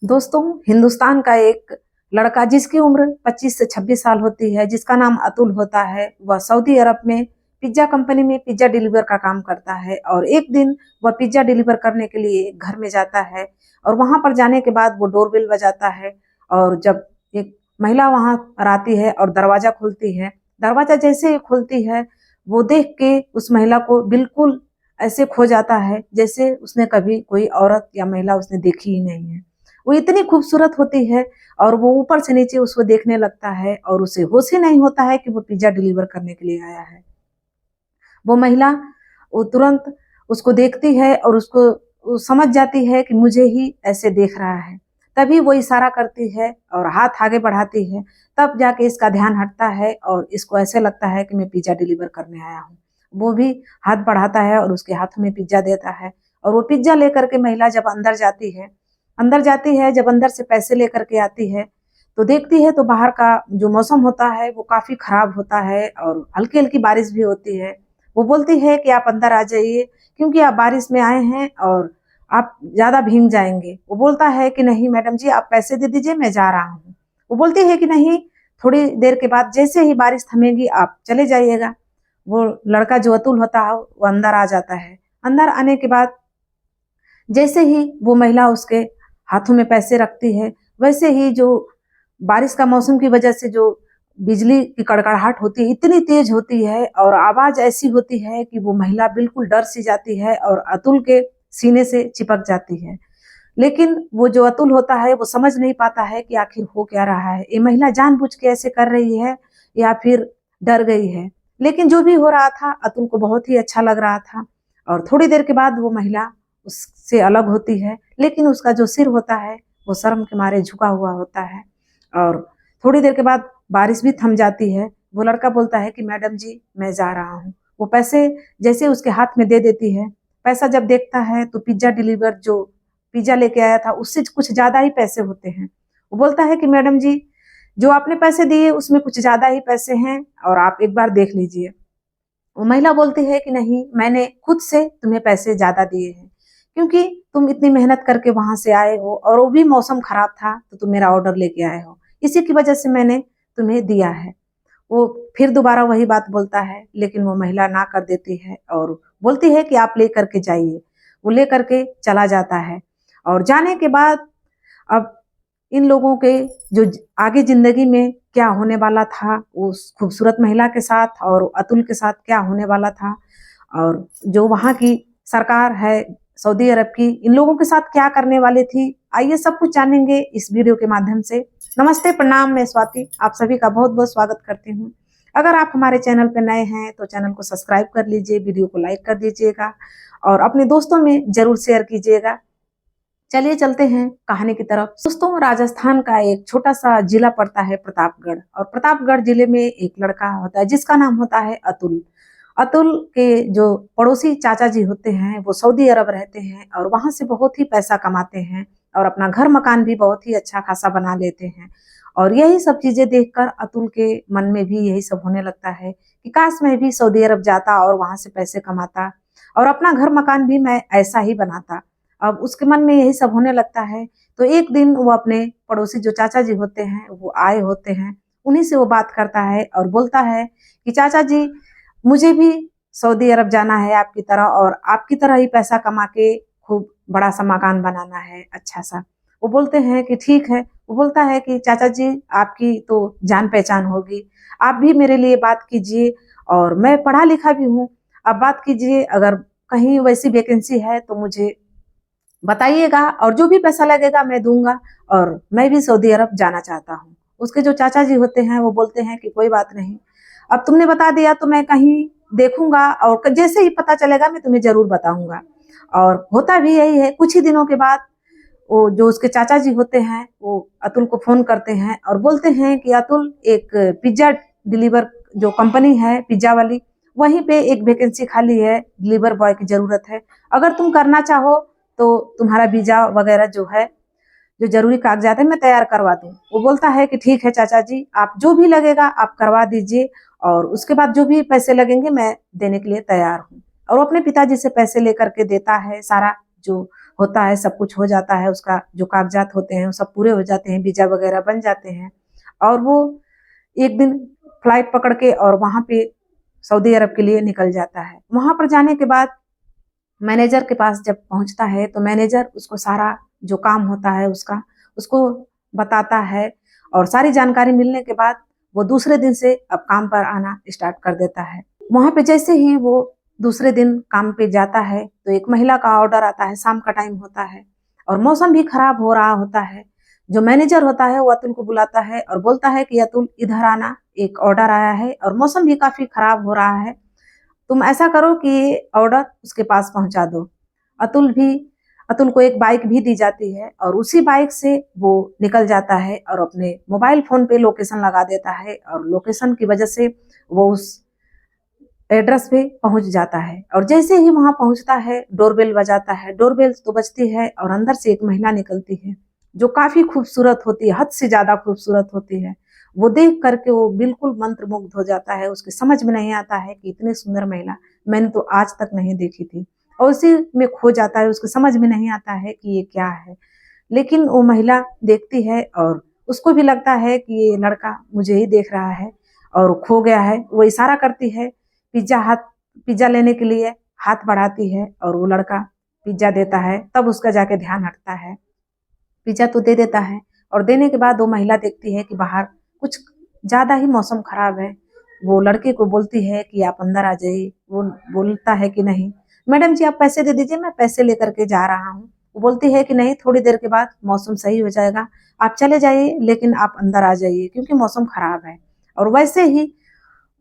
दोस्तों, हिंदुस्तान का एक लड़का जिसकी उम्र 25 से 26 साल होती है, जिसका नाम अतुल होता है, वह सऊदी अरब में पिज्जा कंपनी में पिज्जा डिलीवर का काम करता है। और एक दिन वह पिज्जा डिलीवर करने के लिए घर में जाता है और वहां पर जाने के बाद वो डोरबेल बजाता है। और जब एक महिला वहां पर आती है और दरवाजा खोलती है, दरवाजा जैसे ही खोलती है, वो देख के उस महिला को बिल्कुल ऐसे खो जाता है जैसे उसने कभी कोई औरत या महिला उसने देखी ही नहीं है। वो इतनी खूबसूरत होती है और वो ऊपर से नीचे उसको देखने लगता है और उसे होश ही नहीं होता है कि वो पिज्जा डिलीवर करने के लिए आया है। वो महिला वो तुरंत उसको देखती है और उसको वो समझ जाती है कि मुझे ही ऐसे देख रहा है। तभी वो इशारा करती है और हाथ आगे बढ़ाती है। तब जाके इसका ध्यान हटता है और इसको ऐसे लगता है कि मैं पिज्जा डिलीवर करने आया हूँ। वो भी हाथ बढ़ाता है और उसके हाथ में पिज्जा देता है। और वो पिज्जा लेकर के महिला जब जब अंदर से पैसे लेकर के आती है, तो देखती है तो बाहर का जो मौसम होता है वो काफी खराब होता है और हल्की हल्की बारिश भी होती है। वो बोलती है कि आप अंदर आ जाइए, क्योंकि आप बारिश में आए हैं और आप ज्यादा भीग जाएंगे। वो बोलता है कि नहीं मैडम जी, आप पैसे दे दीजिए, मैं जा रहा हूँ। वो बोलती है कि नहीं, थोड़ी देर के बाद जैसे ही बारिश थमेगी आप चले जाइएगा। वो लड़का जो अतुल होता है वो अंदर आ जाता है। अंदर आने के बाद जैसे ही वो महिला उसके हाथों में पैसे रखती है, वैसे ही जो बारिश का मौसम की वजह से जो बिजली की कड़कड़ाहट होती है इतनी तेज होती है और आवाज ऐसी होती है कि वो महिला बिल्कुल डर सी जाती है और अतुल के सीने से चिपक जाती है। लेकिन वो जो अतुल होता है वो समझ नहीं पाता है कि आखिर हो क्या रहा है, ये महिला जानबूझ के ऐसे कर रही है या फिर डर गई है। लेकिन जो भी हो रहा था अतुल को बहुत ही अच्छा लग रहा था। और थोड़ी देर के बाद वो महिला उससे अलग होती है, लेकिन उसका जो सिर होता है वो शर्म के मारे झुका हुआ होता है। और थोड़ी देर के बाद बारिश भी थम जाती है। वो लड़का बोलता है कि मैडम जी, मैं जा रहा हूँ। वो पैसे जैसे उसके हाथ में दे देती है। पैसा जब देखता है तो पिज्जा डिलीवर जो पिज्जा लेके आया था उससे कुछ ज्यादा ही पैसे होते हैं। वो बोलता है कि मैडम जी, जो आपने पैसे दिए उसमें कुछ ज्यादा ही पैसे हैं और आप एक बार देख लीजिए। वो महिला बोलती है कि नहीं, मैंने खुद से तुम्हें पैसे ज्यादा दिए हैं, क्योंकि तुम इतनी मेहनत करके वहां से आए हो और वो भी मौसम खराब था तो तुम मेरा ऑर्डर लेके आए हो, इसी की वजह से मैंने तुम्हें दिया है। वो फिर दोबारा वही बात बोलता है, लेकिन वो महिला ना कर देती है और बोलती है कि आप ले करके जाइए। वो ले करके चला जाता है। और जाने के बाद अब इन लोगों के जो आगे जिंदगी में क्या होने वाला था उस खूबसूरत महिला के साथ और अतुल के साथ क्या होने वाला था, और जो वहाँ की सरकार है सऊदी अरब की इन लोगों के साथ क्या करने वाली थी, आइए सब कुछ जानेंगे इस वीडियो के माध्यम से। नमस्ते, प्रणाम, मैं स्वाति आप सभी का बहुत बहुत स्वागत करती हूँ। अगर आप हमारे चैनल पर नए हैं तो चैनल को सब्सक्राइब कर लीजिए, वीडियो को लाइक कर दीजिएगा और अपने दोस्तों में जरूर शेयर कीजिएगा। चलिए चलते हैं कहानी की तरफ। दोस्तों, राजस्थान का एक छोटा सा जिला पड़ता है प्रतापगढ़, और प्रतापगढ़ जिले में एक लड़का होता है जिसका नाम होता है अतुल। अतुल के जो पड़ोसी चाचा जी होते हैं वो सऊदी अरब रहते हैं और वहां से बहुत ही पैसा कमाते हैं और अपना घर मकान भी बहुत ही अच्छा खासा बना लेते हैं। और यही सब चीजें देखकर अतुल के मन में भी यही सब होने लगता है कि काश मैं भी सऊदी अरब जाता और वहां से पैसे कमाता और अपना घर मकान भी मैं ऐसा ही बनाता। अब उसके मन में यही सब होने लगता है। तो एक दिन वो अपने पड़ोसी जो चाचा जी होते हैं वो आए होते हैं, उन्हीं से वो बात करता है और बोलता है कि चाचा जी, मुझे भी सऊदी अरब जाना है आपकी तरह और आपकी तरह ही पैसा कमा के खूब बड़ा सा मकान बनाना है अच्छा सा। वो बोलते हैं कि ठीक है। वो बोलता है कि चाचा जी, आपकी तो जान पहचान होगी, आप भी मेरे लिए बात कीजिए और मैं पढ़ा लिखा भी हूँ। आप बात कीजिए, अगर कहीं वैसी वैकेंसी है तो मुझे बताइएगा और जो भी पैसा लगेगा मैं दूंगा, और मैं भी सऊदी अरब जाना चाहता हूँ। उसके जो चाचा जी होते हैं वो बोलते हैं कि कोई बात नहीं, अब तुमने बता दिया तो मैं कहीं देखूंगा और जैसे ही पता चलेगा मैं तुम्हें जरूर बताऊंगा। और होता भी यही है। कुछ ही दिनों के बाद वो जो उसके चाचा जी होते हैं वो अतुल को फोन करते हैं और बोलते हैं कि अतुल, एक पिज्जा डिलीवर जो कंपनी है पिज्जा वाली, वहीं पे एक वैकेंसी खाली है, डिलीवर बॉय की जरूरत है। अगर तुम करना चाहो तो तुम्हारा वीजा वगैरह जो है, जो जरूरी कागजात है, मैं तैयार करवा दूं। वो बोलता है कि ठीक है चाचा जी, आप जो भी लगेगा आप करवा दीजिए और उसके बाद जो भी पैसे लगेंगे मैं देने के लिए तैयार हूँ। और वो अपने पिताजी से पैसे लेकर के देता है, सारा जो होता है, सब कुछ हो जाता है, उसका जो कागजात होते हैं वो सब पूरे हो जाते हैं, वीजा वगैरह बन जाते हैं और वो एक दिन फ्लाइट पकड़ के और वहां पे सऊदी अरब के लिए निकल जाता है। वहां पर जाने के बाद मैनेजर के पास जब पहुंचता है तो मैनेजर उसको सारा जो काम होता है उसको बताता है और सारी जानकारी मिलने के बाद वो दूसरे दिन से अब काम पर आना स्टार्ट कर देता है। वहां पे जैसे ही वो दूसरे दिन काम पे जाता है तो एक महिला का ऑर्डर आता है, शाम का टाइम होता है और मौसम भी खराब हो रहा होता है। जो मैनेजर होता है वो अतुल को बुलाता है और बोलता है कि अतुल इधर आना, एक ऑर्डर आया है और मौसम भी काफी खराब हो रहा है, तुम ऐसा करो कि ऑर्डर उसके पास पहुंचा दो। अतुल को एक बाइक भी दी जाती है और उसी बाइक से वो निकल जाता है और अपने मोबाइल फोन पे लोकेशन लगा देता है और लोकेशन की वजह से वो उस एड्रेस पे पहुंच जाता है। और जैसे ही वहां पहुंचता है डोरबेल बजाता है, डोरबेल तो बजती है और अंदर से एक महिला निकलती है जो काफी खूबसूरत होती है, हद से ज्यादा खूबसूरत होती है। वो देख करके वो बिल्कुल मंत्रमुग्ध हो जाता है, उसके समझ में नहीं आता है कि इतनी सुंदर महिला मैंने तो आज तक नहीं देखी थी और उसी में खो जाता है, उसके समझ में नहीं आता है कि ये क्या है। लेकिन वो महिला देखती है और उसको भी लगता है कि ये लड़का मुझे ही देख रहा है और खो गया है। वो इशारा करती है पिज्जा लेने के लिए, हाथ बढ़ाती है और वो लड़का पिज्जा देता है, तब उसका जाके ध्यान हटता है। पिज्जा तो दे देता है और देने के बाद वो महिला देखती है कि बाहर कुछ ज्यादा ही मौसम खराब है। वो लड़के को बोलती है कि आप अंदर आ जाइए। वो बोलता है कि नहीं मैडम जी, आप पैसे दे दीजिए, मैं पैसे लेकर के जा रहा हूँ। वो बोलती है कि नहीं, थोड़ी देर के बाद मौसम सही हो जाएगा, आप चले जाइए लेकिन आप अंदर आ जाइए क्योंकि मौसम खराब है। और वैसे ही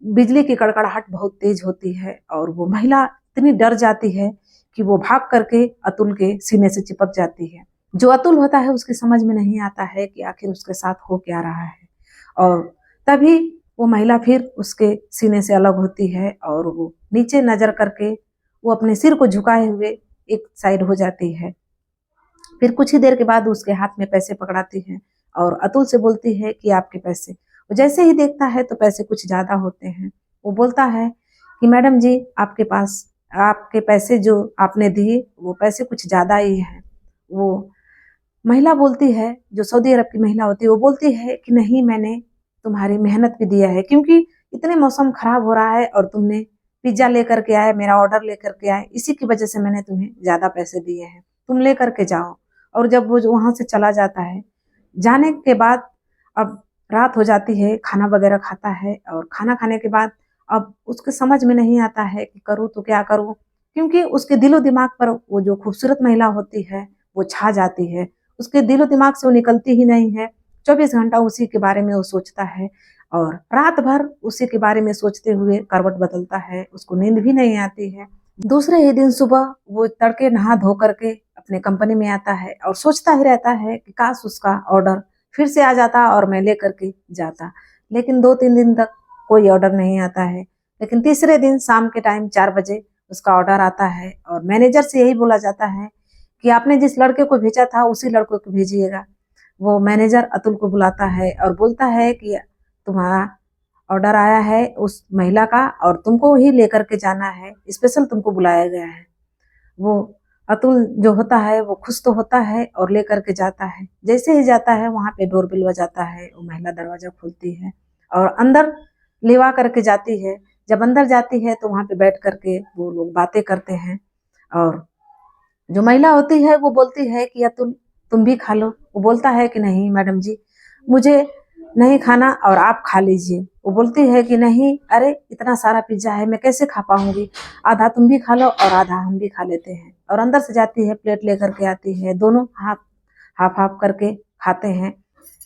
बिजली की कड़कड़ाहट बहुत तेज होती है और वो महिला इतनी डर जाती है कि वो भाग करके अतुल के सीने से चिपक जाती है। जो अतुल होता है उसकी समझ में नहीं आता है कि आखिर उसके साथ हो क्या रहा है और तभी वो महिला फिर उसके सीने से अलग होती है और वो नीचे नजर करके वो अपने सिर को झुकाए हुए एक साइड हो जाती है। फिर कुछ ही देर के बाद उसके हाथ में पैसे पकड़ाती है और अतुल से बोलती है कि आपके पैसे। वो जैसे ही देखता है तो पैसे कुछ ज्यादा होते हैं। वो बोलता है कि मैडम जी, आपके पैसे जो आपने दिए वो पैसे कुछ ज्यादा ही हैं। वो महिला बोलती है, जो सऊदी अरब की महिला होती है, वो बोलती है कि नहीं, मैंने तुम्हारी मेहनत भी दिया है क्योंकि इतने मौसम खराब हो रहा है और तुमने पिज्जा लेकर के आए, मेरा ऑर्डर लेकर के आए, इसी की वजह से मैंने तुम्हें ज्यादा पैसे दिए हैं, तुम लेकर के जाओ। और जब वो वहां से चला जाता है, जाने के बाद अब रात हो जाती है, खाना वगैरह खाता है और खाना खाने के बाद अब उसके समझ में नहीं आता है कि करूँ तो क्या करूँ, क्योंकि उसके दिलो दिमाग पर वो जो खूबसूरत महिला होती है वो छा जाती है। उसके दिलो दिमाग से वो निकलती ही नहीं है। 24 घंटा उसी के बारे में वो सोचता है और रात भर उसी के बारे में सोचते हुए करवट बदलता है, उसको नींद भी नहीं आती है। दूसरे ही दिन सुबह वो तड़के नहा धो करके अपने कंपनी में आता है और सोचता ही रहता है कि काश उसका ऑर्डर फिर से आ जाता और मैं लेकर के जाता। लेकिन 2-3 दिन तक कोई ऑर्डर नहीं आता है। लेकिन तीसरे दिन शाम के टाइम 4 बजे उसका ऑर्डर आता है और मैनेजर से यही बोला जाता है कि आपने जिस लड़के को भेजा था उसी लड़के को भेजिएगा। वो मैनेजर अतुल को बुलाता है और बोलता है कि तुम्हारा ऑर्डर आया है उस महिला का और तुमको ही लेकर के जाना है, स्पेशल तुमको बुलाया गया है। वो अतुल जो होता है वो खुश तो होता है और लेकर के जाता है। जैसे ही जाता है वहां पे डोरबेल बजाता है, वो महिला दरवाजा खोलती है और अंदर लेवा करके जाती है। जब अंदर जाती है तो वहां पे बैठ करके वो लोग बातें करते हैं और जो महिला होती है वो बोलती है कि अतुल तुम भी खा लो। वो बोलता है कि नहीं मैडम जी, मुझे नहीं खाना और आप खा लीजिए। वो बोलती है कि नहीं, अरे इतना सारा पिज्जा है, मैं कैसे खा पाऊंगी, आधा तुम भी खा लो और आधा हम भी खा लेते हैं। और अंदर से जाती है, प्लेट लेकर के आती है, दोनों हाफ हाफ हाफ करके खाते हैं।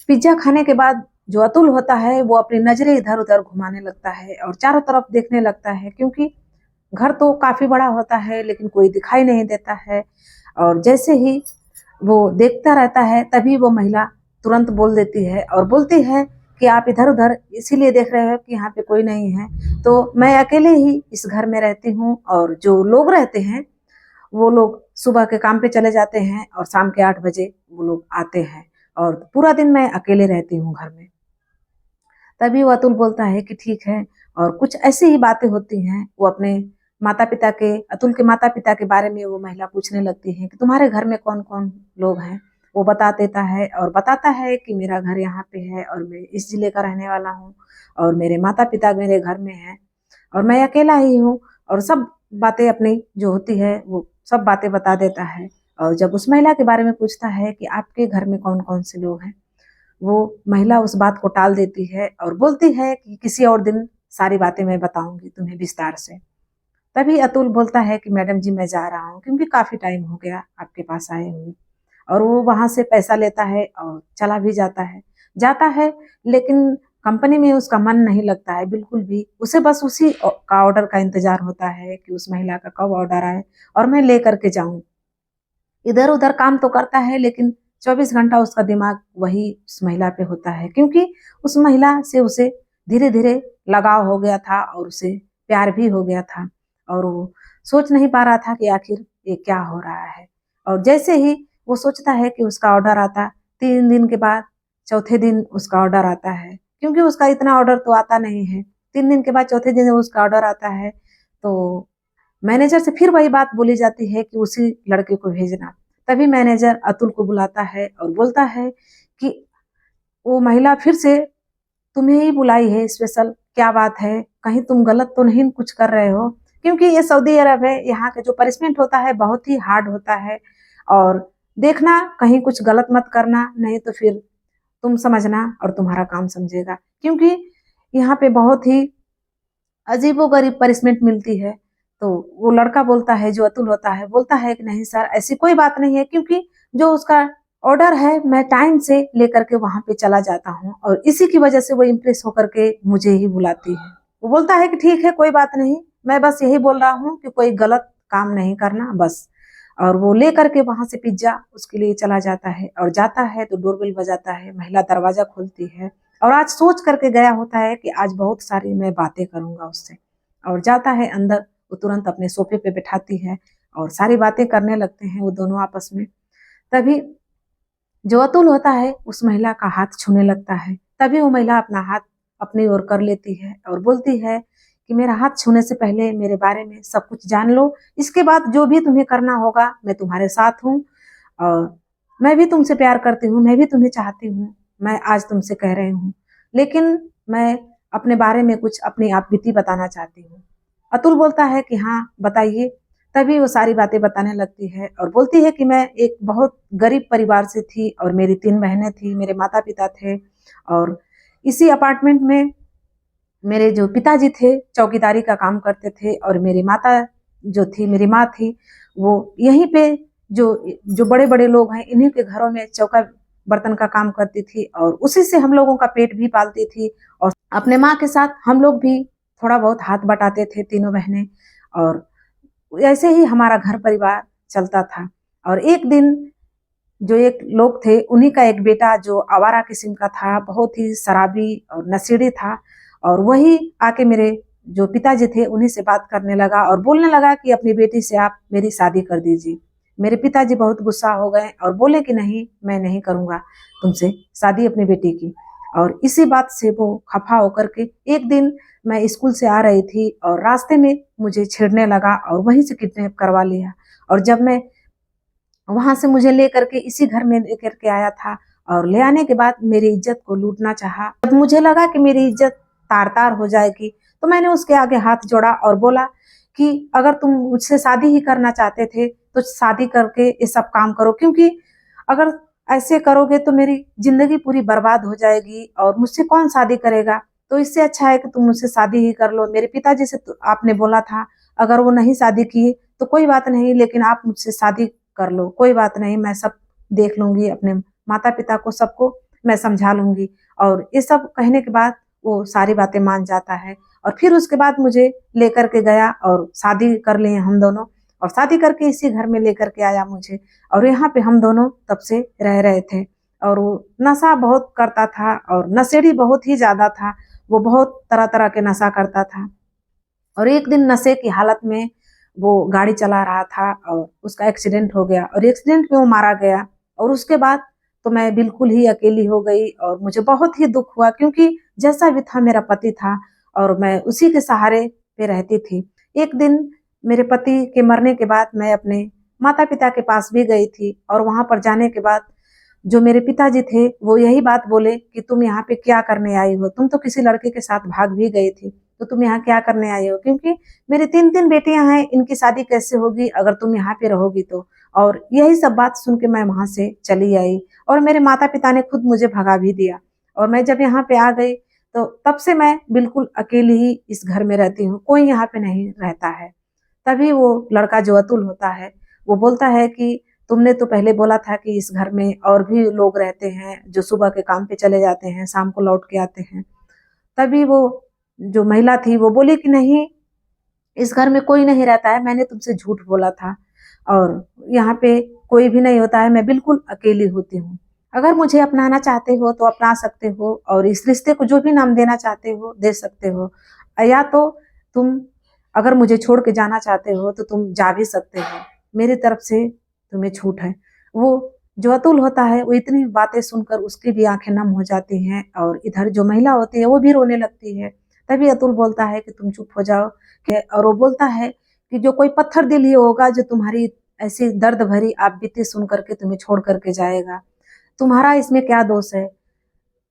पिज्जा खाने के बाद जो अतुल होता है वो अपनी नजरें इधर उधर घुमाने लगता है और चारों तरफ देखने लगता है, क्योंकि घर तो काफी बड़ा होता है लेकिन कोई दिखाई नहीं देता है। और जैसे ही वो देखता रहता है तभी वो महिला तुरंत बोल देती है और बोलती है कि आप इधर उधर इसीलिए देख रहे हो कि यहाँ पे कोई नहीं है, तो मैं अकेले ही इस घर में रहती हूँ और जो लोग रहते हैं वो लोग सुबह के काम पे चले जाते हैं और शाम के 8 बजे वो लोग आते हैं और पूरा दिन मैं अकेले रहती हूँ घर में। तभी वो अतुल बोलता है कि ठीक है। और कुछ ऐसी ही बातें होती हैं, वो अपने माता-पिता के अतुल के माता-पिता के बारे में वो महिला पूछने लगती है कि तुम्हारे घर में कौन-कौन लोग हैं? वो बता देता है और बताता है कि मेरा घर यहाँ पे है और मैं इस जिले का रहने वाला हूँ और मेरे माता-पिता मेरे घर में हैं और मैं अकेला ही हूँ और सब बातें अपनी जो होती है वो सब बातें बता देता है। और जब उस महिला के बारे में पूछता है कि आपके घर में कौन-कौन से लोग हैं? वो महिला उस बात को टाल देती है और बोलती है कि किसी और दिन सारी बातें मैं बताऊँगी तुम्हें विस्तार से। तभी अतुल बोलता है कि मैडम जी मैं जा रहा हूँ क्योंकि काफ़ी टाइम हो गया आपके पास आए हुए। और वो वहाँ से पैसा लेता है और चला भी जाता है। जाता है लेकिन कंपनी में उसका मन नहीं लगता है बिल्कुल भी। उसे बस उसी का ऑर्डर का इंतज़ार होता है कि उस महिला का कब ऑर्डर आए और मैं लेकर के जाऊँ। इधर-उधर काम तो करता है लेकिन 24 घंटा उसका दिमाग वही उस महिला पे होता है क्योंकि उस महिला से उसे धीरे-धीरे लगाव हो गया था और उसे प्यार भी हो गया था और वो सोच नहीं पा रहा था कि आखिर ये क्या हो रहा है। और जैसे ही वो सोचता है कि उसका ऑर्डर आता, 3 दिन के बाद चौथे दिन उसका ऑर्डर आता है क्योंकि उसका इतना ऑर्डर तो आता नहीं है। 3 दिन के बाद चौथे दिन जब उसका ऑर्डर आता है तो मैनेजर से फिर वही बात बोली जाती है कि उसी लड़के को भेजना। तभी मैनेजर अतुल को बुलाता है और बोलता है कि वो महिला फिर से तुम्हें ही बुलाई है स्पेशल, क्या बात है? कहीं तुम गलत तो नहीं कुछ कर रहे हो? क्योंकि ये सऊदी अरब है, यहाँ का जो पनिशमेंट होता है बहुत ही हार्ड होता है और देखना कहीं कुछ गलत मत करना, नहीं तो फिर तुम समझना और तुम्हारा काम समझेगा। क्योंकि यहाँ पे बहुत ही अजीबो-गरीब पनिशमेंट मिलती है। तो वो लड़का बोलता है, जो अतुल होता है, बोलता है कि नहीं सर ऐसी कोई बात नहीं है क्योंकि जो उसका ऑर्डर है मैं टाइम से लेकर के वहाँ पे चला जाता हूँ और इसी की वजह से वो इम्प्रेस होकर के मुझे ही बुलाती है। वो बोलता है कि ठीक है कोई बात नहीं, मैं बस यही बोल रहा हूँ कि कोई गलत काम नहीं करना बस। और वो लेकर के वहाँ से पिज़्ज़ा उसके लिए चला जाता है और जाता है तो डोरबेल बजाता है, महिला दरवाज़ा खोलती है और आज सोच करके गया होता है कि आज बहुत सारी मैं बातें करूँगा उससे और जाता है अंदर, वो तुरंत अपने सोफ़े पे बिठाती है और सारी बातें करने लगते हैं वो दोनों आपस में। तभी जो अतुल होता है उस महिला का हाथ छूने लगता है, तभी वो महिला अपना हाथ अपनी ओर कर लेती है और बोलती है कि मेरा हाथ छूने से पहले मेरे बारे में सब कुछ जान लो, इसके बाद जो भी तुम्हें करना होगा मैं तुम्हारे साथ हूँ और मैं भी तुमसे प्यार करती हूँ, मैं भी तुम्हें चाहती हूँ, मैं आज तुमसे कह रही हूँ। लेकिन मैं अपने बारे में कुछ अपनी आप बीती बताना चाहती हूँ। अतुल बोलता है कि हाँ, बताइए। तभी वो सारी बातें बताने लगती है और बोलती है कि मैं एक बहुत गरीब परिवार से थी और मेरी 3 बहनें थी, मेरे माता-पिता थे और इसी अपार्टमेंट में मेरे जो पिताजी थे, चौकीदारी का काम करते थे और मेरी माता जो थी, मेरी माँ थी, वो यहीं पे जो जो बड़े-बड़े लोग हैं, इन्हीं के घरों में चौका बर्तन का काम करती थी और उसी से हम लोगों का पेट भी पालती थी और अपने माँ के साथ हम लोग भी थोड़ा बहुत हाथ बटाते थे तीनों बहनें और ऐसे ही हमारा घर परिवार चलता था। और एक दिन जो एक लोग थे, उन्हीं का एक बेटा जो आवारा किस्म का था, बहुत ही शराबी और नशेड़ी था और वही आके मेरे जो पिताजी थे, उन्हीं से बात करने लगा और बोलने लगा कि अपनी बेटी से आप मेरी शादी कर दीजिए। मेरे पिताजी बहुत गुस्सा हो गए और बोले कि नहीं, मैं नहीं करूँगा तुमसे शादी अपनी बेटी की। और इसी बात से वो खफ़ा होकर के एक दिन मैं स्कूल से आ रही थी और रास्ते में मुझे छेड़ने लगा और वहीं से किडनैप करवा लिया। और जब मैं वहाँ से मुझे लेकर के इसी घर में लेकर के आया था और ले आने के बाद मेरी इज्जत को लूटना चाहा। जब मुझे लगा कि मेरी इज्जत तार-तार हो जाएगी, तो मैंने उसके आगे हाथ जोड़ा और बोला कि अगर तुम मुझसे शादी ही करना चाहते थे, तो शादी करके ये सब काम करो क्योंकि अगर ऐसे करोगे तो मेरी ज़िंदगी पूरी बर्बाद हो जाएगी और मुझसे कौन शादी करेगा? तो इससे अच्छा है कि तुम मुझसे शादी ही कर लो। मेरे पिताजी से तो आपने बोला था, अगर वो नहीं शादी किए तो कोई बात नहीं, लेकिन आप मुझसे शादी कर लो, कोई बात नहीं, मैं सब देख लूँगी, अपने माता-पिता को सबको मैं समझा लूँगी। और ये सब कहने के बाद वो सारी बातें मान जाता है और फिर उसके बाद मुझे लेकर के गया और शादी कर लिए हम दोनों और शादी करके इसी घर में लेकर के आया मुझे और यहाँ पे हम दोनों तब से रह रहे थे। और वो नशा बहुत करता था और नशेड़ी बहुत ही ज़्यादा था, वो बहुत तरह-तरह के नशा करता था। और एक दिन नशे की हालत में वो गाड़ी चला रहा था और उसका एक्सीडेंट हो गया और एक्सीडेंट में वो मारा गया और उसके बाद तो मैं बिल्कुल ही अकेली हो गई और मुझे बहुत ही दुख हुआ क्योंकि जैसा भी था मेरा पति था और मैं उसी के सहारे पे रहती थी। एक दिन मेरे पति के मरने के बाद मैं अपने माता पिता के पास भी गई थी और वहां पर जाने के बाद जो मेरे पिताजी थे वो यही बात बोले कि तुम यहाँ पे क्या करने आई हो, तुम तो किसी लड़के के साथ भाग भी गई थी, तो तुम यहाँ क्या करने आई हो, क्योंकि मेरी 3-3 बेटियां हैं, इनकी शादी कैसे होगी अगर तुम यहाँ पे रहोगी तो। और यही सब बात सुन के मैं वहां से चली आई और मेरे माता पिता ने खुद मुझे भगा भी दिया। और मैं जब यहाँ पे आ गई तो तब से मैं बिल्कुल अकेली ही इस घर में रहती हूँ, कोई यहाँ पे नहीं रहता है। तभी वो लड़का जो अतुल होता है वो बोलता है कि तुमने तो पहले बोला था कि इस घर में और भी लोग रहते हैं जो सुबह के काम पे चले जाते हैं, शाम को लौट के आते हैं। तभी वो जो महिला थी वो बोली कि नहीं, इस घर में कोई नहीं रहता है, मैंने तुमसे झूठ बोला था और यहाँ पे कोई भी नहीं होता है, मैं बिल्कुल अकेली होती हूँ। अगर मुझे अपनाना चाहते हो तो अपना सकते हो और इस रिश्ते को जो भी नाम देना चाहते हो दे सकते हो, या तो तुम अगर मुझे छोड़ के जाना चाहते हो तो तुम जा भी सकते हो, मेरी तरफ से तुम्हें छूट है। वो जो अतुल होता है वो इतनी बातें सुनकर उसकी भी आंखें नम हो जाती हैं और इधर जो महिला होती है वो भी रोने लगती है। तभी अतुल बोलता है कि तुम चुप हो जाओ और वो बोलता है कि जो कोई पत्थर दिल ही होगा जो तुम्हारी ऐसी दर्द भरी आप बीती सुन करके तुम्हें छोड़ करके जाएगा, तुम्हारा इसमें क्या दोष है,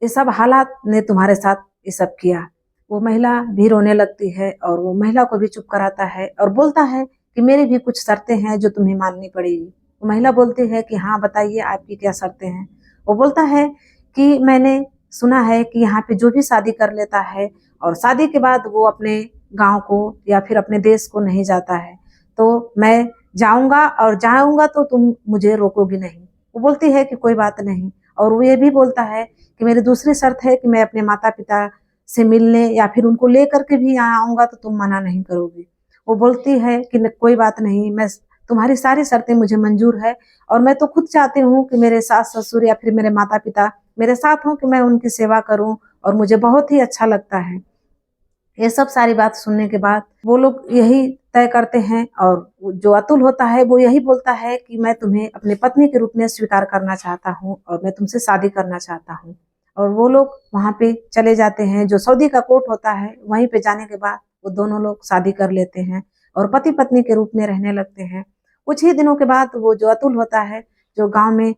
ये सब हालात ने तुम्हारे साथ ये सब किया। वो महिला भी रोने लगती है और वो महिला को भी चुप कराता है और बोलता है कि मेरी भी कुछ शर्तें हैं जो तुम्हें माननी पड़ेगी। वो महिला बोलती है कि हाँ बताइए आपकी क्या शर्तें हैं। वो बोलता है कि मैंने सुना है कि यहाँ पे जो भी शादी कर लेता है और शादी के बाद वो अपने गांव को या फिर अपने देश को नहीं जाता है, तो मैं जाऊंगा और जाऊंगा तो तुम मुझे रोकोगी नहीं। वो बोलती है कि कोई बात नहीं। और वो ये भी बोलता है कि मेरी दूसरी शर्त है कि मैं अपने माता पिता से मिलने या फिर उनको लेकर के भी यहाँ आऊंगा तो तुम मना नहीं करोगी। वो बोलती है कि कोई बात नहीं, मैं तुम्हारी सारी शर्तें मुझे मंजूर है और मैं तो खुद चाहती हूँ कि मेरे सास ससुर या फिर मेरे माता पिता मेरे साथ हों, कि मैं उनकी सेवा करूं और मुझे बहुत ही अच्छा लगता है। ये सब सारी बात सुनने के बाद वो लोग यही तय करते हैं और जो अतुल होता है वो यही बोलता है कि मैं तुम्हें अपनी पत्नी के रूप में स्वीकार करना चाहता हूँ और मैं तुमसे शादी करना चाहता हूँ। और वो लोग वहां पे चले जाते हैं, जो सऊदी का कोर्ट होता है वहीं पे जाने के बाद वो दोनों लोग शादी कर लेते हैं और पति पत्नी के रूप में रहने लगते हैं। कुछ ही दिनों के बाद वो जो अतुल होता है, जो गांव में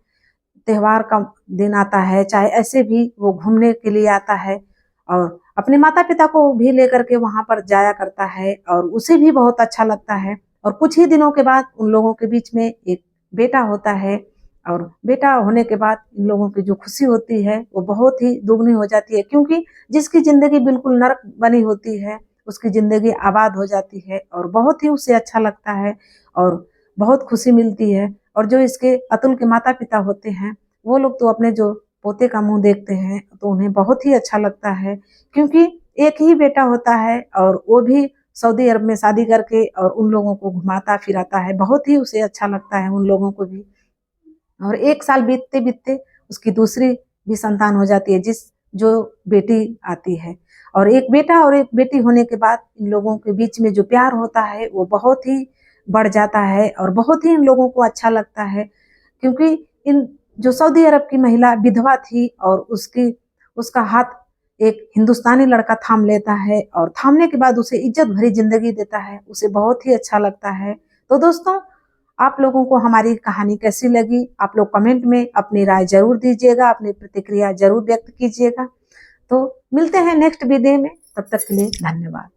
त्योहार का दिन आता है चाहे ऐसे भी वो घूमने के लिए आता है और अपने माता पिता को भी लेकर के वहां पर जाया करता है और उसे भी बहुत अच्छा लगता है। और कुछ ही दिनों के बाद उन लोगों के बीच में एक बेटा होता है और बेटा होने के बाद इन लोगों की जो खुशी होती है वो बहुत ही दुगनी हो जाती है, क्योंकि जिसकी जिंदगी बिल्कुल नरक बनी होती है उसकी जिंदगी आबाद हो जाती है और बहुत ही उसे अच्छा लगता है और बहुत खुशी मिलती है। और जो इसके अतुल के माता पिता होते हैं वो लोग तो अपने जो पोते का मुंह देखते हैं तो उन्हें बहुत ही अच्छा लगता है, क्योंकि एक ही बेटा होता है और वो भी सऊदी अरब में शादी करके और उन लोगों को घुमाता फिराता है, बहुत ही उसे अच्छा लगता है उन लोगों को भी। और 1 साल बीतते बीतते उसकी दूसरी भी संतान हो जाती है, जो बेटी आती है। और एक बेटा और एक बेटी होने के बाद इन लोगों के बीच में जो प्यार होता है वो बहुत ही बढ़ जाता है और बहुत ही इन लोगों को अच्छा लगता है, क्योंकि इन जो सऊदी अरब की महिला विधवा थी और उसका हाथ एक हिंदुस्तानी लड़का थाम लेता है और थामने के बाद उसे इज्जत भरी जिंदगी देता है, उसे बहुत ही अच्छा लगता है। तो दोस्तों, आप लोगों को हमारी कहानी कैसी लगी? आप लोग कमेंट में अपनी राय जरूर दीजिएगा, अपनी प्रतिक्रिया जरूर व्यक्त कीजिएगा। तो मिलते हैं नेक्स्ट वीडियो में, तब तक के लिए धन्यवाद।